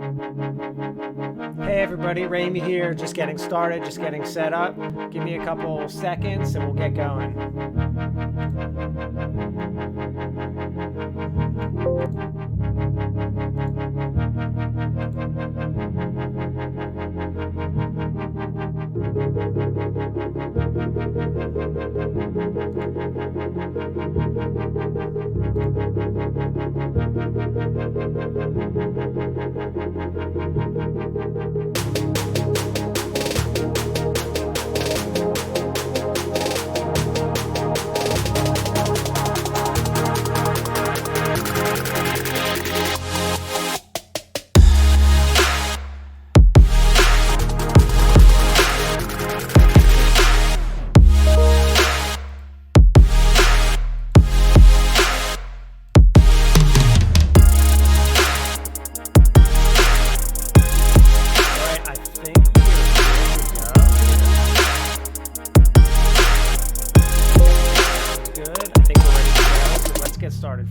Hey everybody, Rayme here, just getting started, just getting set up. Give me a couple seconds and we'll get going.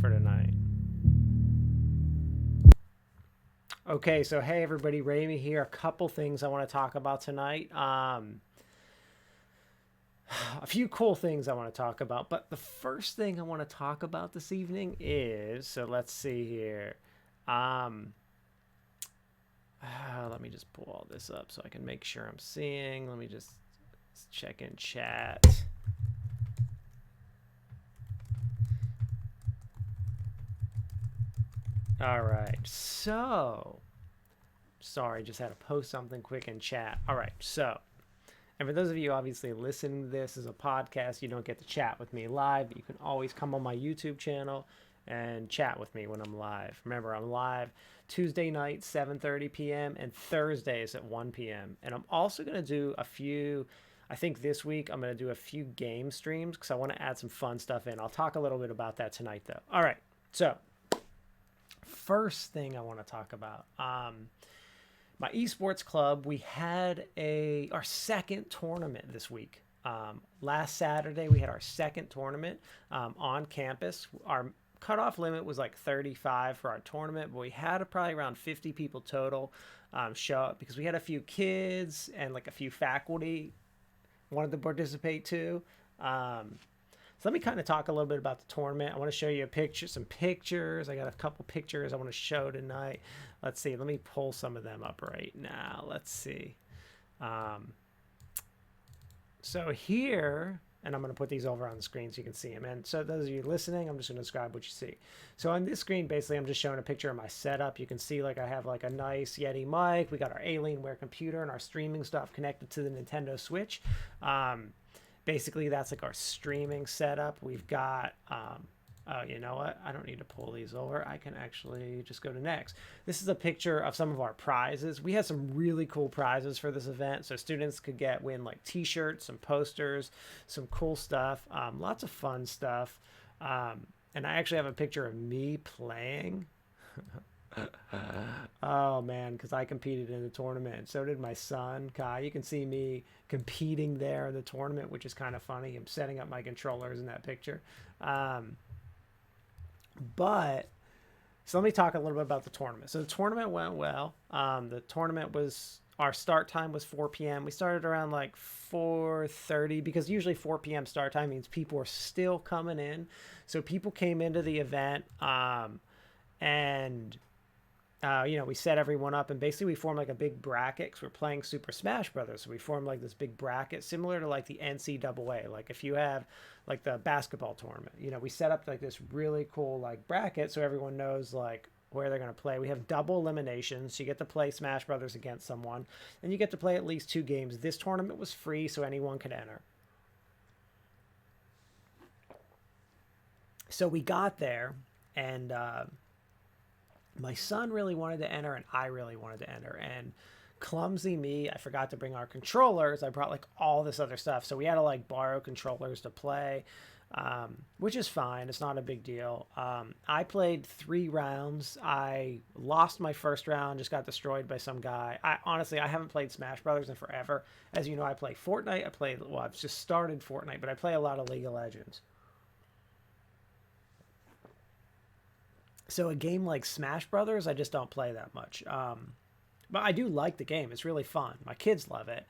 For tonight. Okay, so hey everybody, Rayme here. A couple things I want to talk about tonight. A few cool things I want to talk about, but the first thing I want to talk about this evening is, so let's see here. Let me just pull all this up so I can make sure I'm seeing. Let me just check in chat. All right, so sorry, just had to post something quick in chat. All right, so, and for those of you obviously listening to this as a podcast, you don't get to chat with me live, but you can always come on my YouTube channel and chat with me when I'm live. Remember, I'm live Tuesday night, 7:30 p.m. and Thursdays at 1 p.m. And I'm also going to do a few, I think this week I'm going to do a few game streams because I want to add some fun stuff in. I'll talk a little bit about that tonight, though. All right, so first thing I want to talk about, my eSports club, we had our second tournament this week. Last Saturday, we had our second tournament on campus. Our cutoff limit was like 35 for our tournament, but we had probably around 50 people total show up because we had a few kids and like a few faculty wanted to participate too. So let me kind of talk a little bit about the tournament. I want to show you some pictures. I got a couple pictures I want to show tonight. Let's see. Let me pull some of them up right now. Let's see. So here, and I'm going to put these over on the screen so you can see them. And so those of you listening, I'm just going to describe what you see. So on this screen, basically, I'm just showing a picture of my setup. You can see like I have like a nice Yeti mic. We got our Alienware computer and our streaming stuff connected to the Nintendo Switch. Basically, that's like our streaming setup. We've got, oh, you know what? I don't need to pull these over. I can actually just go to next. This is a picture of some of our prizes. We had some really cool prizes for this event. So students could win like t-shirts, some posters, some cool stuff, lots of fun stuff. And I actually have a picture of me playing. Oh man, because I competed in the tournament. So did my son, Kai. You can see me competing there in the tournament, which is kind of funny. I'm setting up my controllers in that picture. But so let me talk a little bit about the tournament. So the tournament went well. The tournament our start time was 4 p.m. We started around like 4:30 because usually 4 p.m. start time means people are still coming in. So people came into the event and we set everyone up and basically we formed like a big bracket because we're playing Super Smash Brothers. So we formed like this big bracket similar to like the NCAA. Like if you have like the basketball tournament, we set up like this really cool like bracket so everyone knows like where they're going to play. We have double eliminations. So you get to play Smash Brothers against someone and you get to play at least 2 games. This tournament was free, so anyone could enter. So we got there and my son really wanted to enter and I really wanted to enter, and clumsy me, I forgot to bring our controllers. I brought like all this other stuff, so we had to like borrow controllers to play, which is fine. It's not a big deal. I played 3 rounds. I lost my first round, just got destroyed by some guy. I haven't played Smash Brothers in forever. As you know, I play Fortnite. I've just started Fortnite, but I play a lot of League of Legends. So a game like Smash Brothers, I just don't play that much. But I do like the game. It's really fun. My kids love it.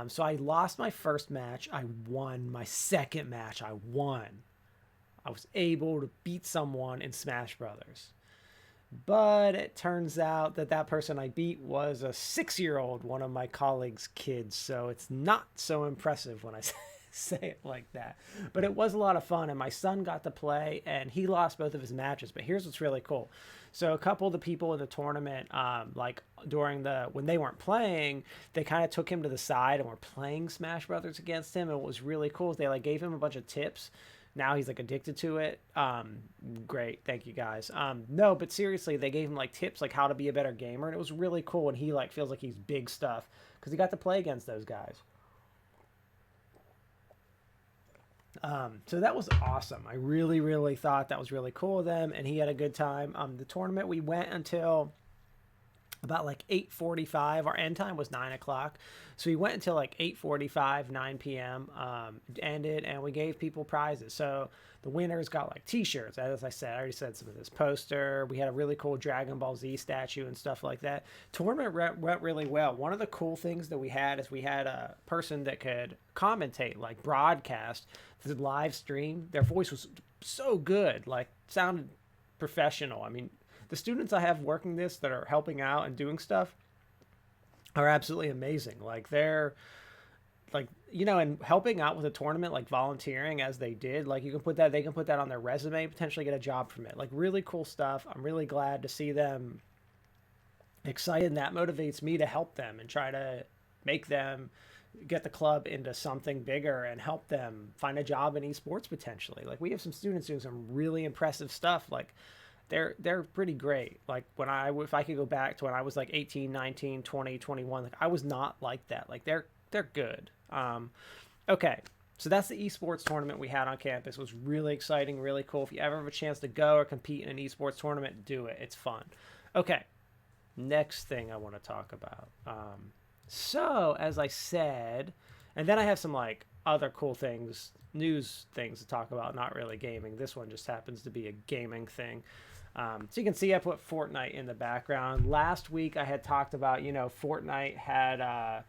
So I lost my first match. I won my second match. I won. I was able to beat someone in Smash Brothers. But it turns out that that person I beat was a 6-year-old, one of my colleagues' kids. So it's not so impressive when I say it like that. But it was a lot of fun, and my son got to play, and he lost both of his matches. But here's what's really cool. So a couple of the people in the tournament, like during when they weren't playing, they kind of took him to the side and were playing Smash Brothers against him. And what was really cool is they like gave him a bunch of tips. Now he's like addicted to it. Great. Thank you guys. No, but seriously, they gave him like tips, like how to be a better gamer. And it was really cool. And he like feels like he's big stuff because he got to play against those guys. So that was awesome. I really, really thought that was really cool of them. And he had a good time. The tournament, we went until about like 8:45. Our end time was 9 o'clock. So we went until like 8:45, 9 p.m. Ended, and we gave people prizes. So the winners got like t-shirts. As I said, I already said some of this poster. We had a really cool Dragon Ball Z statue and stuff like that. Tournament went really well. One of the cool things that we had is we had a person that could commentate, like broadcast the live stream. Their voice was so good, like sounded professional. I mean, the students I have working this that are helping out and doing stuff are absolutely amazing. Like they're like, you know, and helping out with a tournament, like volunteering as they did, like they can put that on their resume, potentially get a job from it. Like really cool stuff. I'm really glad to see them excited, and that motivates me to help them and try to make them get the club into something bigger and help them find a job in esports potentially. Like we have some students doing some really impressive stuff. Like they're pretty great. Like if I could go back to when I was like 18, 19, 20, 21, like I was not like that. Like they're good. Okay. So that's the esports tournament we had on campus. It was really exciting, really cool. If you ever have a chance to go or compete in an esports tournament, do it. It's fun. Okay. Next thing I want to talk about. So as I said, and then I have some like other cool things, news things to talk about, not really gaming. This one just happens to be a gaming thing. So you can see I put Fortnite in the background. Last week I had talked about, you know, Fortnite had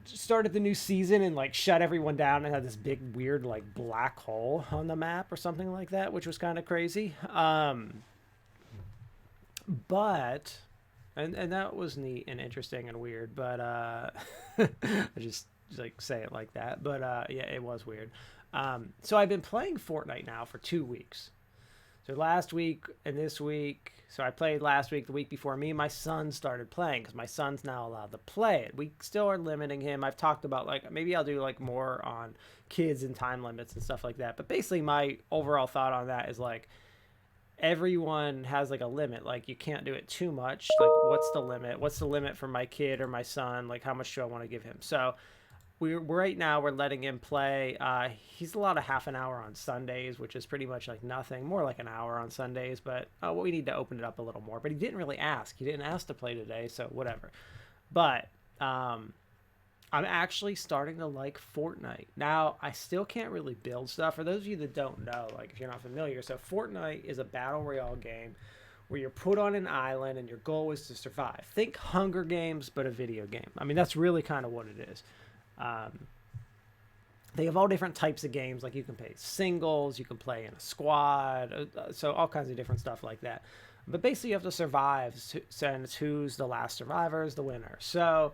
started the new season and like shut everyone down and had this big weird like black hole on the map or something like that, which was kind of crazy. But and that was neat and interesting and weird, but I just like say it like that. But yeah, it was weird. So I've been playing Fortnite now for 2 weeks. So last week and this week, so I played last week, the week before, me and my son started playing because my son's now allowed to play it. We still are limiting him. I've talked about like maybe I'll do like more on kids and time limits and stuff like that. But basically my overall thought on that is like everyone has like a limit. Like you can't do it too much. Like what's the limit? What's the limit for my kid or my son? Like how much do I want to give him? So we're right now we're letting him play. He's allowed a half an hour on Sundays, which is pretty much like nothing, more like an hour on Sundays. But we need to open it up a little more. But he didn't really ask. He didn't ask to play today, so whatever. But I'm actually starting to like Fortnite. Now, I still can't really build stuff. For those of you that don't know, like if you're not familiar, so Fortnite is a battle royale game where you're put on an island and your goal is to survive. Think Hunger Games, but a video game. I mean, that's really kind of what it is. They have all different types of games. Like you can play singles, you can play in a squad, so all kinds of different stuff like that. But basically, you have to survive, and it's who's the last survivor is the winner. So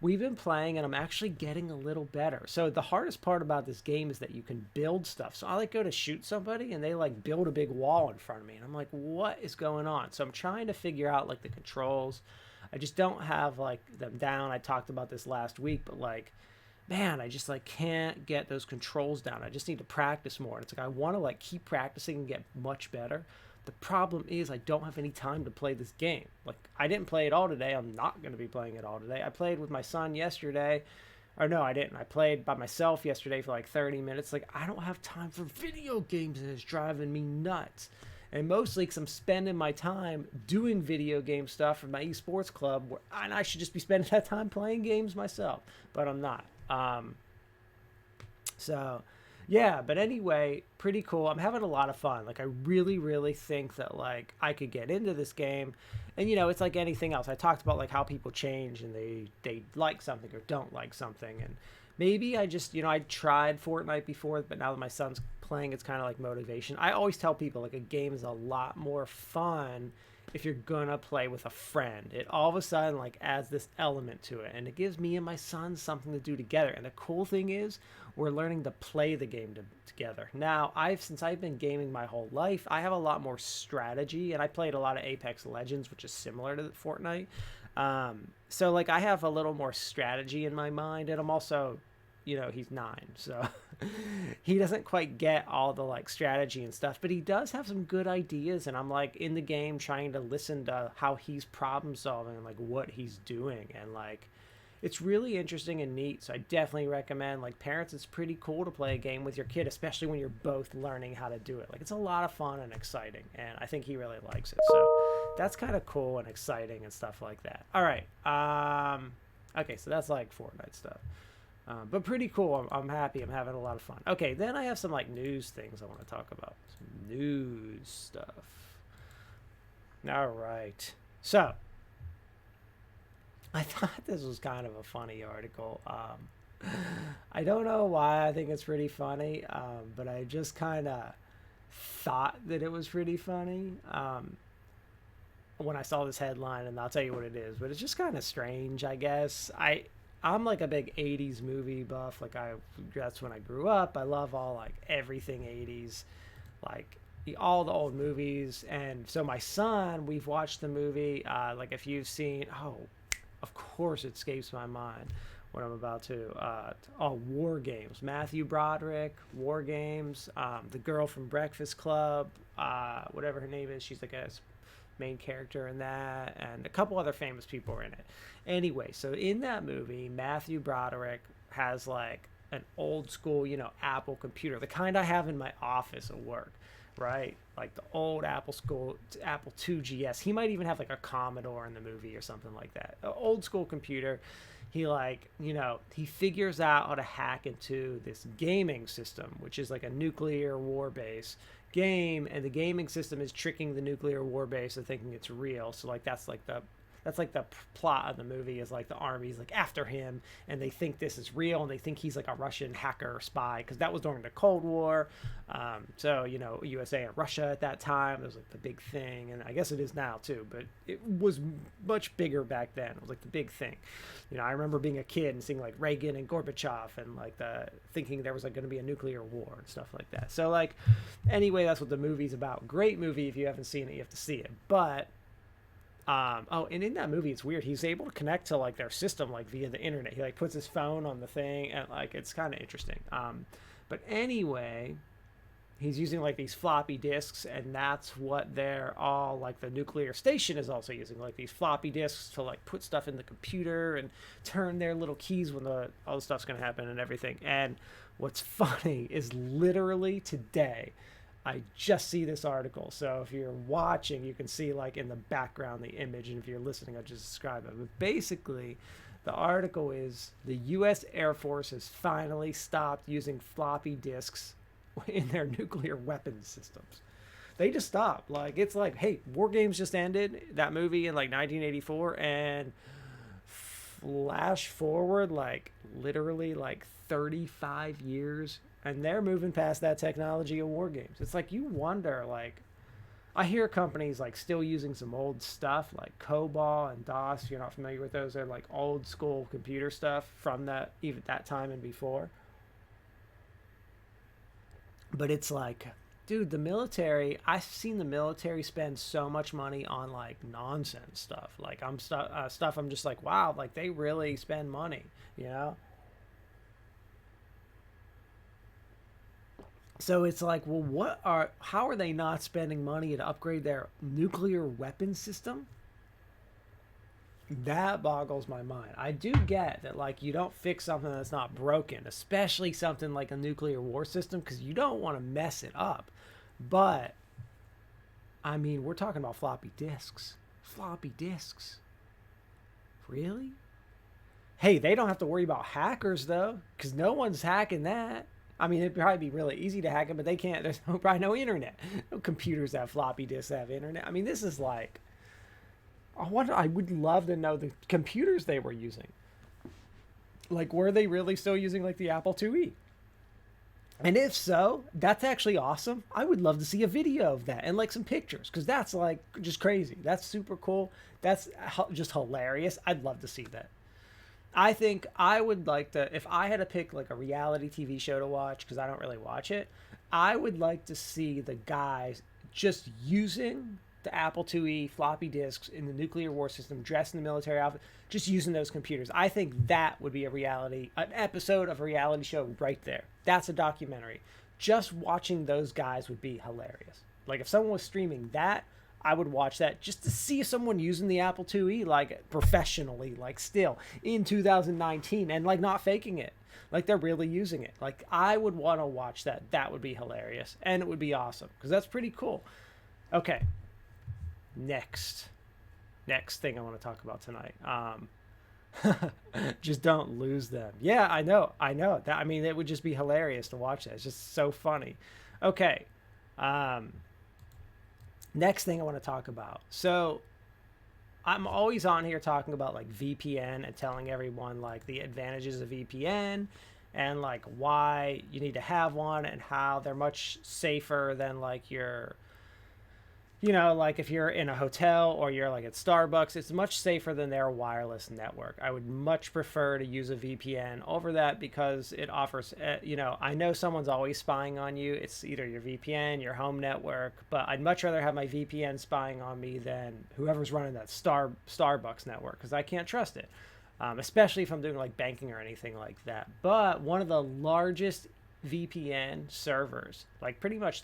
we've been playing, and I'm actually getting a little better. So the hardest part about this game is that you can build stuff. So I like go to shoot somebody, and they like build a big wall in front of me, and I'm like, what is going on? So I'm trying to figure out like the controls. I just don't have like them down. I talked about this last week, but like, man, I just like can't get those controls down. I just need to practice more. And it's like I want to like keep practicing and get much better. The problem is I don't have any time to play this game. Like I didn't play it all today. I'm not going to be playing it all today. I played with my son yesterday. Or no, I didn't. I played by myself yesterday for like 30 minutes. Like I don't have time for video games, and it's driving me nuts. And mostly because I'm spending my time doing video game stuff for my esports club, and I should just be spending that time playing games myself, but I'm not. So Yeah, but anyway, pretty cool. I'm having a lot of fun. Like I really, really think that like I could get into this game. And it's like anything else. I talked about like how people change and they like something or don't like something. And maybe I just, I tried Fortnite before, but now that my son's playing, it's kind of like motivation. I always tell people like a game is a lot more fun if you're gonna play with a friend. It all of a sudden like adds this element to it, and it gives me and my son something to do together. And the cool thing is we're learning to play the game together. Now, since I've been gaming my whole life, I have a lot more strategy, and I played a lot of Apex Legends, which is similar to Fortnite. So like I have a little more strategy in my mind, and I'm also, he's 9, so he doesn't quite get all the like strategy and stuff, but he does have some good ideas, and I'm like in the game trying to listen to how he's problem solving and like what he's doing, and like it's really interesting and neat. So I definitely recommend, like, parents, it's pretty cool to play a game with your kid, especially when you're both learning how to do it. Like it's a lot of fun and exciting, and I think he really likes it. So that's kind of cool and exciting and stuff like that. All right. Okay, so that's like Fortnite stuff. But pretty cool. I'm happy. I'm having a lot of fun. Okay, then I have some like news things I want to talk about. Some news stuff. All right. So I thought this was kind of a funny article. I don't know why I think it's pretty funny, but I just kind of thought that it was pretty funny when I saw this headline, and I'll tell you what it is. But it's just kind of strange, I guess. I'm like a big 80s movie buff. Like that's when I grew up. I love all like everything 80s, like all the old movies. And so my son, we've watched the movie. Like if you've seen, oh, of course it escapes my mind what I'm about to. War Games. Matthew Broderick, War Games. The girl from Breakfast Club, whatever her name is, she's like a main character in that, and a couple other famous people are in it. Anyway, so in that movie, Matthew Broderick has like an old school, Apple computer, the kind I have in my office at work, right? Like the old Apple 2GS. He might even have like a Commodore in the movie or something like that. An old school computer. He like, he figures out how to hack into this gaming system, which is like a nuclear war base game, and the gaming system is tricking the nuclear war base into thinking it's real. So like that's like the plot of the movie, is like the army's like after him, and they think this is real, and they think he's like a Russian hacker or spy, because that was during the Cold War. So USA and Russia at that time, it was like the big thing, and I guess it is now too, but it was much bigger back then. It was like the big thing. I remember being a kid and seeing like Reagan and Gorbachev, and like thinking there was like going to be a nuclear war and stuff like that. So like anyway, that's what the movie's about. Great movie. If you haven't seen it, you have to see it. But and in that movie, it's weird. He's able to connect to like their system like via the internet. He like puts his phone on the thing, and like it's kind of interesting. But anyway, he's using like these floppy disks, and that's what they're all like. The nuclear station is also using like these floppy disks to like put stuff in the computer and turn their little keys when all the stuff's gonna happen and everything. And what's funny is literally today, I just see this article. So if you're watching, you can see like in the background the image, and if you're listening, I'll just describe it. But basically, the article is the U.S. Air Force has finally stopped using floppy disks in their nuclear weapons systems. They just stopped. Like it's like, hey, War Games just ended, that movie in like 1984, and flash forward like literally like 35 years, and they're moving past that technology of War Games. It's like you wonder, like, I hear companies like still using some old stuff like COBOL and DOS. If you're not familiar with those, they're like old school computer stuff from that time and before. But it's like, dude, the military, I've seen the military spend so much money on like nonsense stuff. Like stuff I'm just like, wow, like they really spend money, you know? So it's like, well, how are they not spending money to upgrade their nuclear weapon system? That boggles my mind. I do get that, like, you don't fix something that's not broken, especially something like a nuclear war system, because you don't want to mess it up. But, I mean, we're talking about floppy disks. Floppy disks. Really? Hey, they don't have to worry about hackers, though, because no one's hacking that. I mean, it'd probably be really easy to hack it, but they can't. There's probably no internet. No computers that have floppy disks that have internet. I mean, this is like, I would love to know the computers they were using. Like, were they really still using like the Apple IIe? And if so, that's actually awesome. I would love to see a video of that and like some pictures because that's like just crazy. That's super cool. That's just hilarious. I'd love to see that. I think I would like to, if I had to pick like a reality TV show to watch, because I don't really watch it, I would like to see the guys just using the Apple IIe floppy disks in the nuclear war system, dressed in the military outfit, just using those computers. I think that would be an episode of a reality show right there. That's a documentary. Just watching those guys would be hilarious. Like if someone was streaming that, I would watch that just to see someone using the Apple IIe like professionally, like still in 2019 and like not faking it. Like they're really using it. Like I would want to watch that. That would be hilarious and it would be awesome because that's pretty cool. Okay. Next thing I want to talk about tonight. Just don't lose them. Yeah, I know. That, I mean, it would just be hilarious to watch that. It's just so funny. Okay. Next thing I want to talk about. So I'm always on here talking about like VPN and telling everyone like the advantages of VPN and like why you need to have one and how they're much safer than like your, like if you're in a hotel or you're like at Starbucks, it's much safer than their wireless network. I would much prefer to use a VPN over that because it offers, I know someone's always spying on you. It's either your VPN, your home network, but I'd much rather have my VPN spying on me than whoever's running that Starbucks network because I can't trust it, especially if I'm doing like banking or anything like that. But one of the largest VPN servers, like pretty much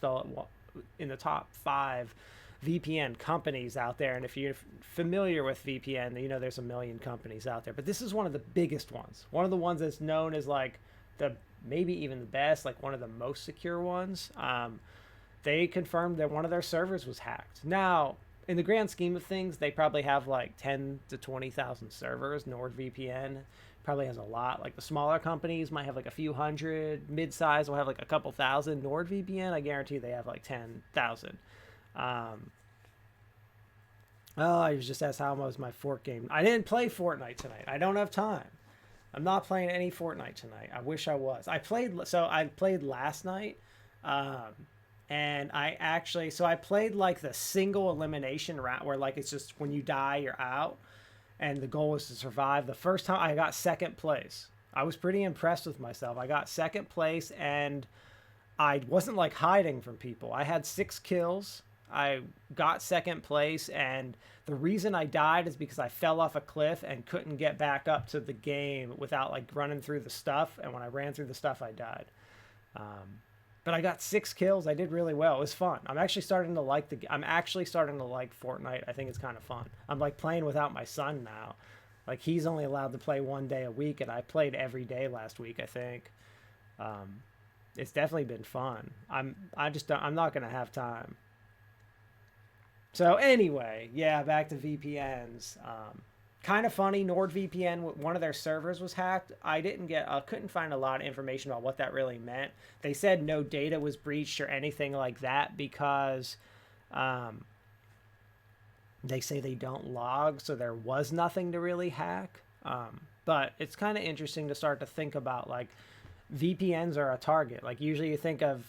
in the top 5 VPN companies out there, and if you're familiar with VPN, there's a million companies out there, but this is one of the biggest ones, one of the ones that's known as like the maybe even the best, like one of the most secure ones. They confirmed that one of their servers was hacked. Now in the grand scheme of things, they probably have like 10 to 20,000 servers. NordVPN probably has a lot. Like the smaller companies might have like a few hundred, mid-size will have like a couple thousand. NordVPN, I guarantee they have like 10,000. I was just asked how was my Fort game. I didn't play Fortnite tonight. I don't have time. I'm not playing any Fortnite tonight. I wish I was. I played last night. And I played like the single elimination round where like it's just when you die, you're out. And the goal was to survive. The first time I got second place. I was pretty impressed with myself. I got second place and I wasn't like hiding from people. I had 6 kills. I got second place, and the reason I died is because I fell off a cliff and couldn't get back up to the game without like running through the stuff. And when I ran through the stuff, I died. But I got 6 kills. I did really well. It was fun. I'm actually starting to like Fortnite. I think it's kind of fun. I'm like playing without my son now. Like he's only allowed to play 1 day a week, and I played every day last week, I think. It's definitely been fun. I'm not going to have time. So anyway, yeah, back to VPNs. Kind of funny, NordVPN, one of their servers was hacked. I couldn't find a lot of information about what that really meant. They said no data was breached or anything like that because they say they don't log, so there was nothing to really hack. But it's kind of interesting to start to think about like VPNs are a target. Like usually you think of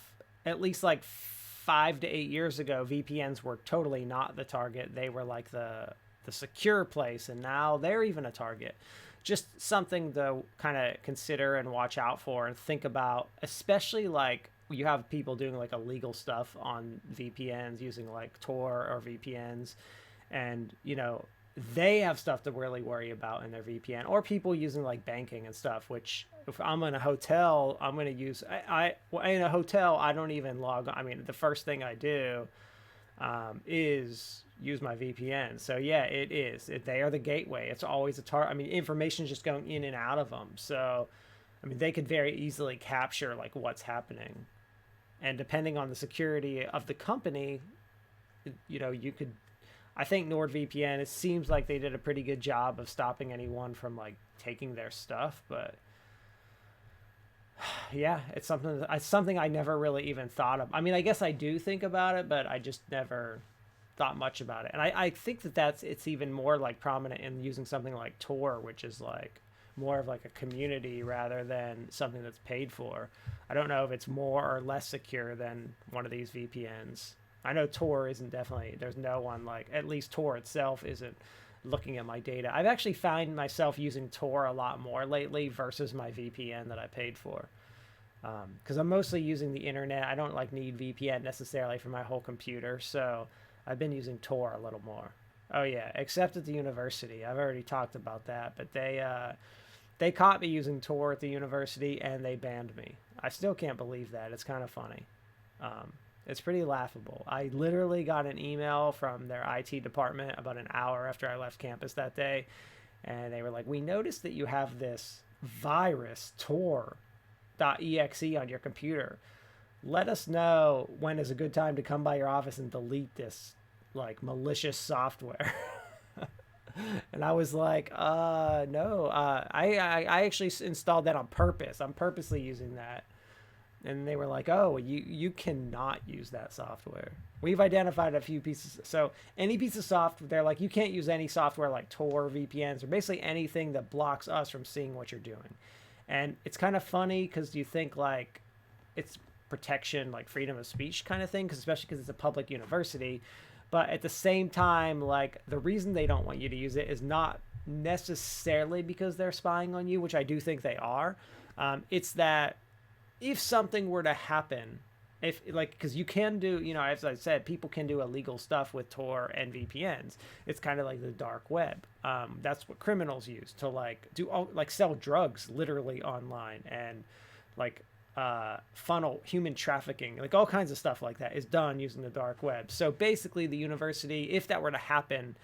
at least like 5 to 8 years ago, VPNs were totally not the target. They were like the secure place, and now they're even a target. Just something to kind of consider and watch out for and think about, especially like you have people doing like illegal stuff on VPNs using like Tor or VPNs, and they have stuff to really worry about in their VPN, or people using like banking and stuff, which if I'm in a hotel, I'm going to use, in a hotel, I don't even log on. I mean, the first thing I do is use my VPN. So yeah, it is. They are the gateway. It's always a target. I mean, information is just going in and out of them. So, I mean, they could very easily capture like what's happening. And depending on the security of the company, you could, I think NordVPN, it seems like they did a pretty good job of stopping anyone from like taking their stuff, but Yeah, it's something I never really even thought of. I mean, I guess I do think about it, but I just never thought much about it. And I think it's even more like prominent in using something like Tor, which is like more of like a community rather than something that's paid for. I don't know if it's more or less secure than one of these VPNs. I know Tor isn't definitely, there's no one like, at least Tor itself isn't looking at my data. I've actually found myself using Tor a lot more lately versus my VPN that I paid for. Because I'm mostly using the internet. I don't like need VPN necessarily for my whole computer, so I've been using Tor a little more. Oh yeah, except at the university. I've already talked about that, but they caught me using Tor at the university and they banned me. I still can't believe that. It's kind of funny. It's pretty laughable. I literally got an email from their IT department about an hour after I left campus that day, and they were like, "We noticed that you have this virus Tor.exe on your computer. Let us know when is a good time to come by your office and delete this like malicious software." And I was like, no, I actually installed that on purpose. I'm purposely using that. And they were like, oh, you cannot use that software. We've identified a few pieces. So any piece of software, they're like, you can't use any software like Tor, VPNs, or basically anything that blocks us from seeing what you're doing. And it's kind of funny because you think like it's protection, like freedom of speech kind of thing, because especially because it's a public university. But at the same time, like the reason they don't want you to use it is not necessarily because they're spying on you, which I do think they are. It's that if something were to happen, if like, because you can do, you know, as I said, people can do illegal stuff with Tor and VPNs. It's kind of like the dark web. That's what criminals use to like do all, like sell drugs literally online, and like funnel human trafficking, like all kinds of stuff like that is done using the dark web. So basically the university, if that were to happen,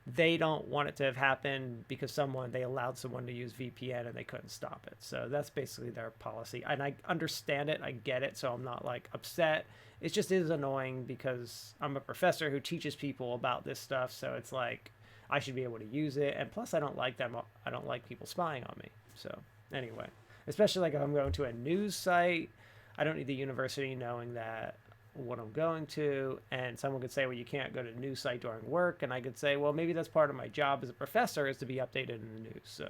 they don't want it to have happened because they allowed someone to use VPN and they couldn't stop it. So that's basically their policy. And I understand it. I get it. So I'm not like upset. It just is annoying because I'm a professor who teaches people about this stuff. So it's like I should be able to use it. And plus I don't like them. I don't like people spying on me. So anyway, especially like if I'm going to a news site, I don't need the university knowing that what I'm going to, and someone could say, well, you can't go to a news site during work, and I could say, well, maybe that's part of my job as a professor is to be updated in the news. So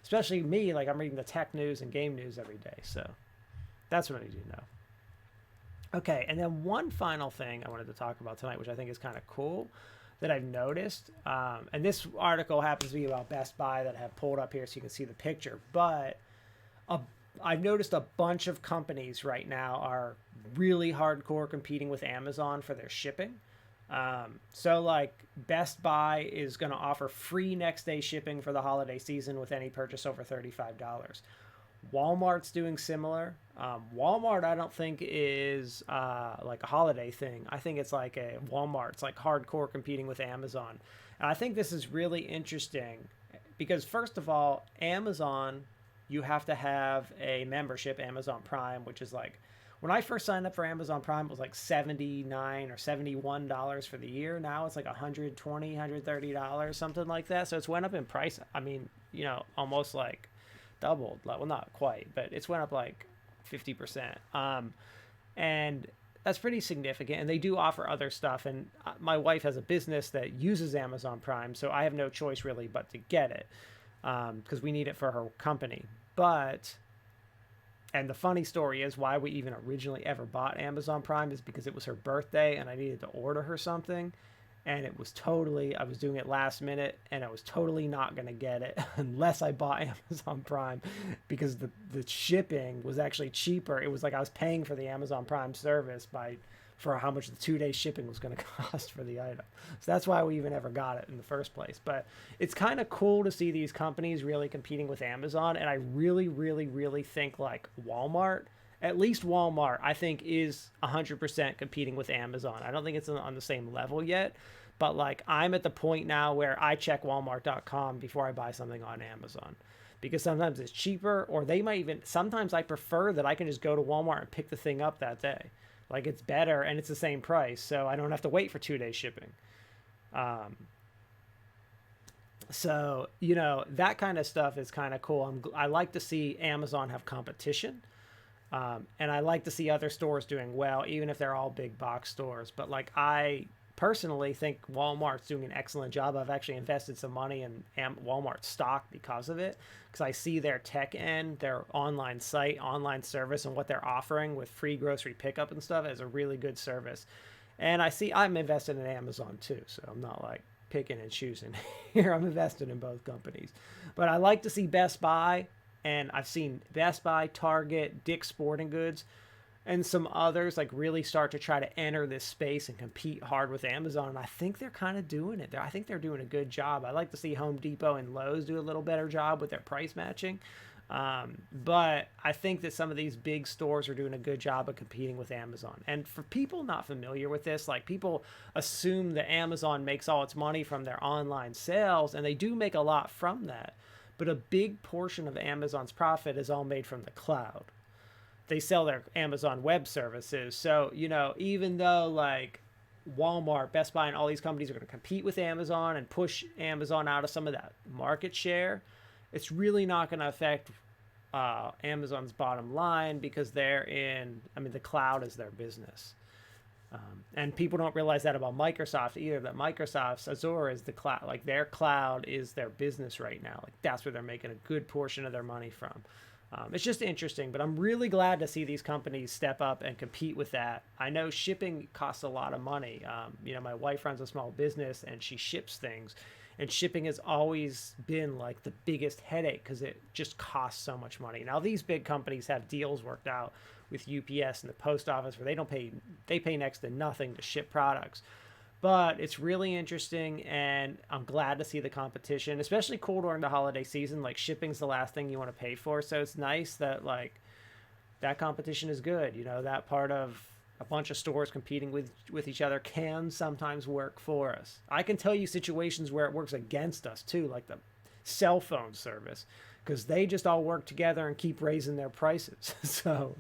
especially me, like I'm reading the tech news and game news every day, so that's what I do know. Okay, and then one final thing I wanted to talk about tonight, which I think is kind of cool that I've noticed, and this article happens to be about Best Buy that I have pulled up here so you can see the picture, but a I've noticed a bunch of companies right now are really hardcore competing with Amazon for their shipping. So like Best Buy is going to offer free next day shipping for the holiday season with any purchase over $35. Walmart's doing similar. Walmart, I don't think is like a holiday thing. I think it's like a Walmart's like hardcore competing with Amazon. And I think this is really interesting because first of all, Amazon, you have to have a membership, Amazon Prime, which is like when I first signed up for Amazon Prime, it was like $79 or $71 for the year. Now it's like $120, $130, something like that. So it's went up in price. I mean, you know, almost like doubled. Well, not quite, but it's went up like 50%. And that's pretty significant. And they do offer other stuff. And my wife has a business that uses Amazon Prime, so I have no choice really but to get it because we need it for her company. But and the funny story is why we even originally ever bought Amazon Prime is because it was her birthday and I needed to order her something. And it was totally, I was doing it last minute and I was totally not going to get it unless I bought Amazon Prime because the shipping was actually cheaper. It was like I was paying for the Amazon Prime service for how much the 2-day shipping was going to cost for the item. So that's why we even ever got it in the first place. But it's kind of cool to see these companies really competing with Amazon. And I really, really, really think like Walmart, at least Walmart, I think is 100% competing with Amazon. I don't think it's on the same level yet. But like I'm at the point now where I check walmart.com before I buy something on Amazon. Because sometimes it's cheaper or they might even, sometimes I prefer that I can just go to Walmart and pick the thing up that day. Like it's better and it's the same price, so I don't have to wait for 2 days shipping. So you know that kind of stuff is kind of cool. I like to see Amazon have competition, And I like to see other stores doing well, even if they're all big box stores. But like, I personally think Walmart's doing an excellent job. I've actually invested some money in Walmart stock because of it, because I see their tech end, their online site, online service, and what they're offering with free grocery pickup and stuff as a really good service. And I see I'm invested in Amazon too, so I'm not like picking and choosing here. I'm invested in both companies. But I like to see Best Buy, and I've seen Best Buy, Target, Dick's Sporting Goods, and some others like really start to try to enter this space and compete hard with Amazon. And I think they're kind of doing it. I think they're doing a good job. I like to see Home Depot and Lowe's do a little better job with their price matching. But I think that some of these big stores are doing a good job of competing with Amazon. And for people not familiar with this, like, people assume that Amazon makes all its money from their online sales, and they do make a lot from that. But a big portion of Amazon's profit is all made from the cloud. They sell their Amazon Web Services. So, you know, even though like Walmart, Best Buy, and all these companies are going to compete with Amazon and push Amazon out of some of that market share, it's really not going to affect Amazon's bottom line, because the cloud is their business. And people don't realize that about Microsoft either, that Microsoft's Azure is the cloud. Like, their cloud is their business right now. Like, that's where they're making a good portion of their money from. It's just interesting, but I'm really glad to see these companies step up and compete with that. I know shipping costs a lot of money. You know, my wife runs a small business and she ships things, and shipping has always been like the biggest headache because it just costs so much money. Now, these big companies have deals worked out with UPS and the post office where they pay next to nothing to ship products. But it's really interesting, and I'm glad to see the competition, especially cool during the holiday season. Like, shipping's the last thing you want to pay for, so it's nice that like that competition is good. You know, that part of a bunch of stores competing with each other can sometimes work for us. I can tell you situations where it works against us too, like the cell phone service, because they just all work together and keep raising their prices. So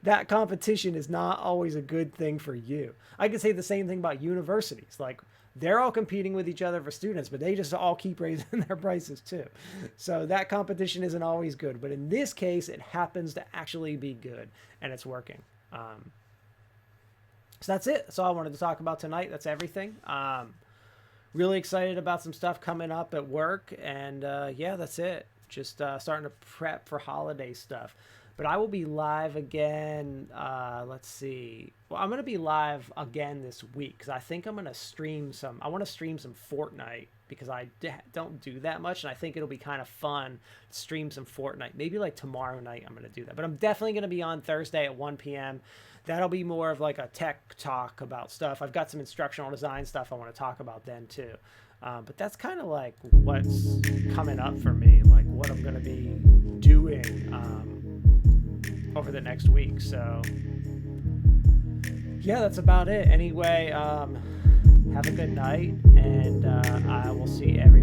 that competition is not always a good thing for you. I could say the same thing about universities. Like, they're all competing with each other for students, but they just all keep raising their prices too. So that competition isn't always good. But in this case, it happens to actually be good, and it's working. So that's it. That's all I wanted to talk about tonight. That's everything. Really excited about some stuff coming up at work, and yeah, that's it. Just starting to prep for holiday stuff. But I will be live again. Let's see. Well, I'm going to be live again this week because I think I'm going to stream some. I want to stream some Fortnite because I don't do that much, and I think it'll be kind of fun to stream some Fortnite. Maybe like tomorrow night I'm going to do that. But I'm definitely going to be on Thursday at 1 p.m. That'll be more of like a tech talk about stuff. I've got some instructional design stuff I want to talk about then too. But that's kind of like what's coming up for me, like what I'm going to be doing over the next week. So yeah, that's about it. Anyway, have a good night, and I will see everyone.